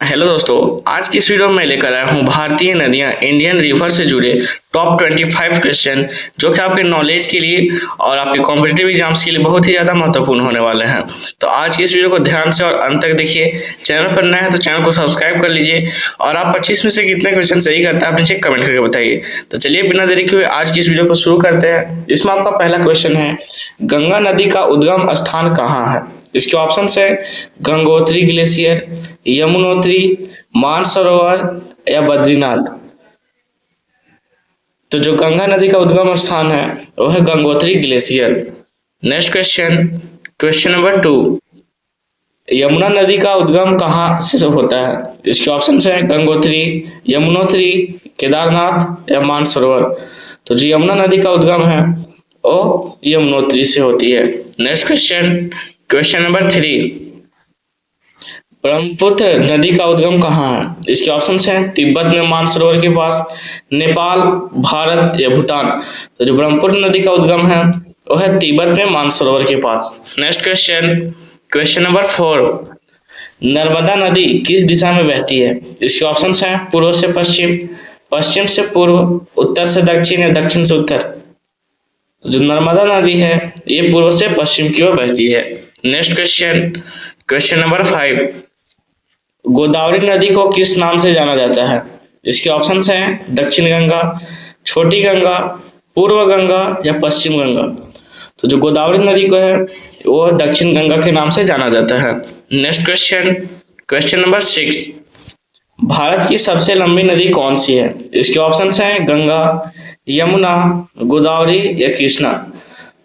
Hello दोस्तों, आज की इस वीडियो में मैं लेकर आया हूँ भारतीय नदियाँ इंडियन रिवर से जुड़े टॉप 25 क्वेश्चन जो कि आपके नॉलेज के लिए और आपके कॉम्पिटिटिव एग्जाम्स के लिए बहुत ही ज़्यादा महत्वपूर्ण होने वाले हैं। तो आज की इस वीडियो को ध्यान से और अंत तक देखिए। चैनल पर नया है तो चैनल को सब्सक्राइब कर लीजिए और आप 25 में से कितने क्वेश्चन सही करते हैं आप नीचे कमेंट करके बताइए। तो चलिए बिना देरी के हुए आज की इस वीडियो को शुरू करते हैं। इसमें आपका पहला क्वेश्चन है, गंगा नदी का उद्गम स्थान कहाँ है? इसके ऑप्शन है गंगोत्री ग्लेशियर, यमुनोत्री, मानसरोवर या बद्रीनाथ। तो जो गंगा नदी का उद्गम स्थान है वो है Gangotri glacier. Next question, question number 2, Yamuna नदी का उद्गम कहाँ से होता है? इसके ऑप्शन है गंगोत्री, यमुनोत्री, केदारनाथ या मानसरोवर। तो जो यमुना नदी का उद्गम है वो यमुनोत्री से होती है। Next question, question number 3, Brahmaputra नदी का उद्गम कहाँ है? इसके ऑप्शन हैं तिब्बत में मानसरोवर के पास, नेपाल, भारत या भूटान। तो जो ब्रह्मपुत्र नदी का उद्गम है वो है तिब्बत में मानसरोवर के पास। Next question, question number 4, Narmada नदी किस दिशा में बहती है? इसके ऑप्शन हैं पूर्व से पश्चिम, पश्चिम से पूर्व, उत्तर से दक्षिण या दक्षिण से उत्तर। तो जो नर्मदा नदी है ये पूर्व से पश्चिम की ओर बहती है। Next question, question number 5, Godavari नदी को किस नाम से जाना जाता है? इसके ऑप्शंस हैं दक्षिण गंगा, छोटी गंगा, पूर्व गंगा या पश्चिम गंगा। तो जो गोदावरी नदी को है वो दक्षिण गंगा के नाम से जाना जाता है। Next question, question number 6, Bharat की सबसे लंबी नदी कौन सी है? इसके ऑप्शंस हैं गंगा, यमुना, गोदावरी या कृष्णा।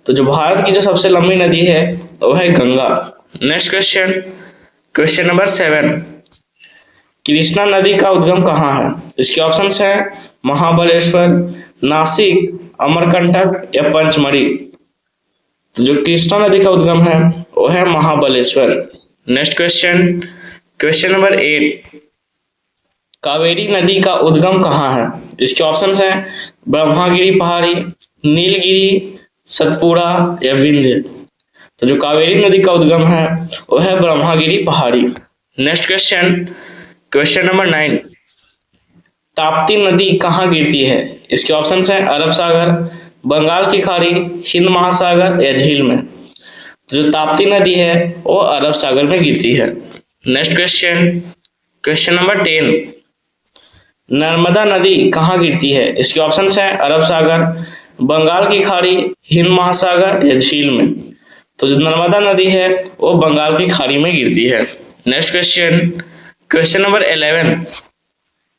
तो जो भारत की जो सबसे लंबी नदी है वो है Ganga. Next question, question number 7, Krishna नदी का उद्गम कहाँ है? इसके ऑप्शंस हैं महाबलेश्वर, नासिक, अमरकंटक या पंचमढ़ी। तो जो कृष्णा नदी का उद्गम है वो है Mahabaleshwar. Next question, question number 8, Kaveri नदी का उद्गम कहाँ है? इसके ऑप्शंस हैं ब्रह्मागिरी पहाड़ी, नीलगिरी, सतपुड़ा या विंध्य। तो जो कावेरी नदी का उद्गम है वो है ब्रह्मागिरी पहाड़ी। Next question, question number 9, Tapti नदी कहाँ गिरती है? इसके ऑप्शंस हैं अरब सागर, बंगाल की खाड़ी, हिंद महासागर या झील में। तो जो ताप्ती नदी है वो अरब सागर में गिरती है। Next question, question number 10, Narmada नदी कहाँ गिरती है? इसके ऑप्शंस हैं अरब सागर, बंगाल की खाड़ी, हिंद महासागर या झील में। तो जो नर्मदा नदी है वो बंगाल की खाड़ी में गिरती है। Next question, question number 11,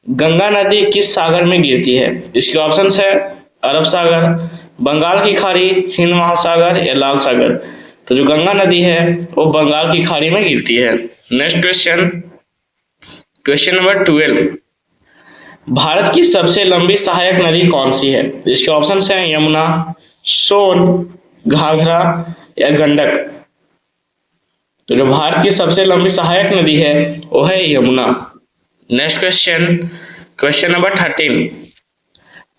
Ganga नदी किस सागर में गिरती है? इसके ऑप्शंस है अरब सागर, बंगाल की खाड़ी, हिंद महासागर या लाल सागर। तो जो गंगा नदी है वो बंगाल की खाड़ी में गिरती है। Next question, question number 12, Bharat की सबसे लंबी सहायक नदी कौन सी है? इसके ऑप्शंस हैं यमुना, सोन, घाघरा या गंडक। तो जो भारत की सबसे लंबी सहायक नदी है वो है Yamuna. Next question, question number 13,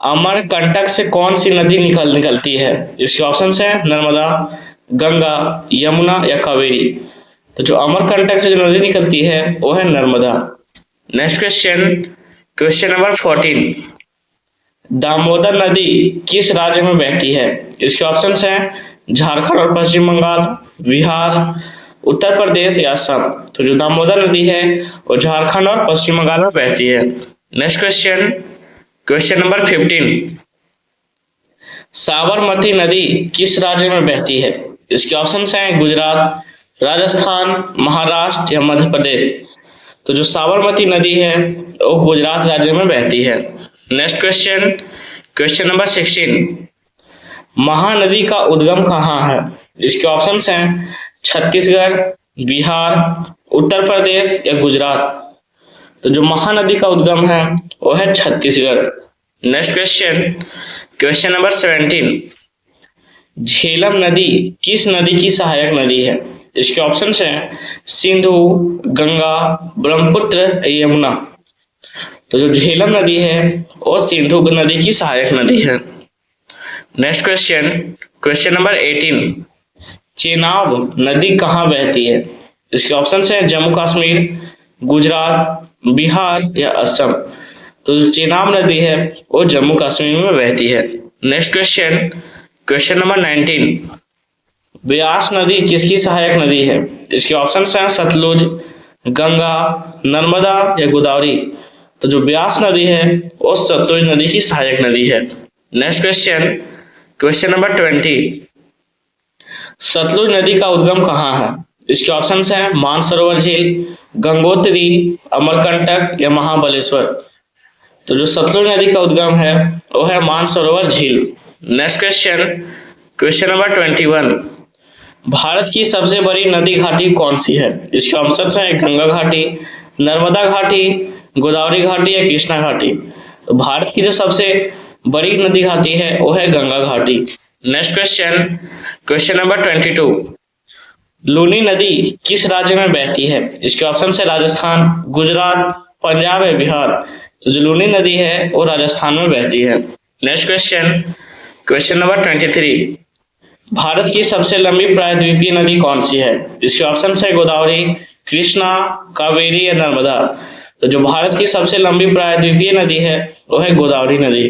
Amarkantak से कौन सी नदी निकलती है? इसके ऑप्शंस हैं नर्मदा, गंगा, यमुना या कावेरी। तो जो अमरकंटक से जो नदी निकलती है वो है Narmada. Next question, question number 14, Damodar नदी किस राज्य में बहती है? इसके ऑप्शंस हैं झारखंड और पश्चिम बंगाल, बिहार, उत्तर प्रदेश या असम। तो जो दामोदर नदी है वो झारखंड और पश्चिम बंगाल में बहती है। Next question, question number 15, Sabarmati नदी किस राज्य में बहती है? इसके ऑप्शंस हैं गुजरात, राजस्थान, महाराष्ट्र या मध्य प्रदेश। तो जो साबरमती नदी है वो गुजरात राज्य में बहती है। Next question, question number 16, Mahanadi का उद्गम कहाँ है? इसके ऑप्शंस हैं छत्तीसगढ़, बिहार, उत्तर प्रदेश या गुजरात। तो जो महानदी का उद्गम है वो है Chhattisgarh. Next question, question number 17, Jhelum नदी किस नदी की सहायक नदी है? इसके ऑप्शंस हैं सिंधु, गंगा, ब्रह्मपुत्र, यमुना। तो जो झेलम नदी है वो सिंधु नदी की सहायक नदी है। Next question, question number 18, Chenab नदी कहाँ बहती है? इसके ऑप्शन है जम्मू कश्मीर, गुजरात, बिहार या असम? तो जो चेनाब नदी है वो जम्मू कश्मीर में बहती है। Next question, question number 19, Beas नदी किसकी सहायक नदी है? इसके ऑप्शन हैं सतलुज, गंगा, नर्मदा या गोदावरी। तो जो ब्यास नदी है वो सतलुज नदी की सहायक नदी है। Next question, question number 20, Sutlej नदी का उद्गम कहाँ है? इसके ऑप्शन हैं मानसरोवर झील, गंगोत्री, अमरकंटक या महाबलेश्वर। तो जो सतलुज नदी का उद्गम है वो है मानसरोवर झील। Next question, question number 21, Bharat की सबसे बड़ी नदी घाटी कौन सी है? इसके ऑप्शन हैं गंगा घाटी, नर्मदा घाटी, गोदावरी घाटी या कृष्णा घाटी। तो भारत की जो सबसे बड़ी नदी घाटी है वो है गंगा घाटी। Next question, question number 22, Luni नदी किस राज्य में बहती है? इसके ऑप्शन है राजस्थान, गुजरात, पंजाब या बिहार। तो जो लूनी नदी है वो राजस्थान में बहती है। Next question, question number 23, Bharat की सबसे लंबी प्रायद्वीपीय नदी कौन सी है? इसके ऑप्शन है गोदावरी, कृष्णा, कावेरी या नर्मदा। तो जो भारत की सबसे लंबी प्रायद्वीपीय नदी है वो है गोदावरी नदी।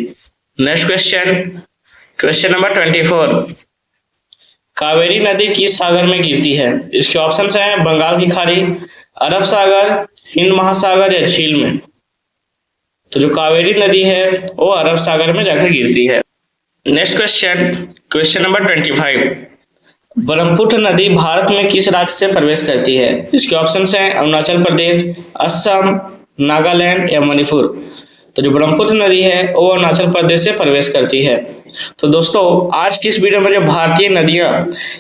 Next question, question number 24, Kaveri नदी किस सागर में गिरती है? इसके ऑप्शन हैं बंगाल की खाड़ी, अरब सागर, हिंद महासागर या झील में। तो जो कावेरी नदी है वो अरब सागर में जाकर गिरती है। Next question, question number 25, Brahmaputra नदी भारत में किस राज्य से प्रवेश करती है? इसके ऑप्शन हैं अरुणाचल प्रदेश, असम, नागालैंड या मणिपुर। तो जो ब्रह्मपुत्र नदी है वो अरुणाचल प्रदेश से प्रवेश करती है। तो दोस्तों आज की इस वीडियो में जो भारतीय नदियां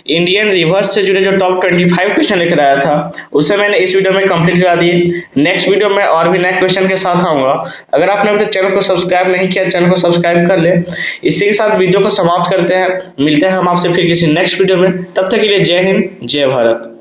इंडियन रिवर्स से जुड़े जो टॉप 25 क्वेश्चन लेकर आया था उसे मैंने इस वीडियो में कंप्लीट करा दिए। नेक्स्ट वीडियो में और भी नए क्वेश्चन के साथ आऊंगा। अगर आपने अभी तक चैनल को सब्सक्राइब नहीं किया, चैनल को सब्सक्राइब कर ले। इसी के साथ वीडियो को समाप्त करते हैं। मिलते हैं हम आपसे फिर किसी नेक्स्ट वीडियो में। तब तक के लिए जय हिंद, जय भारत।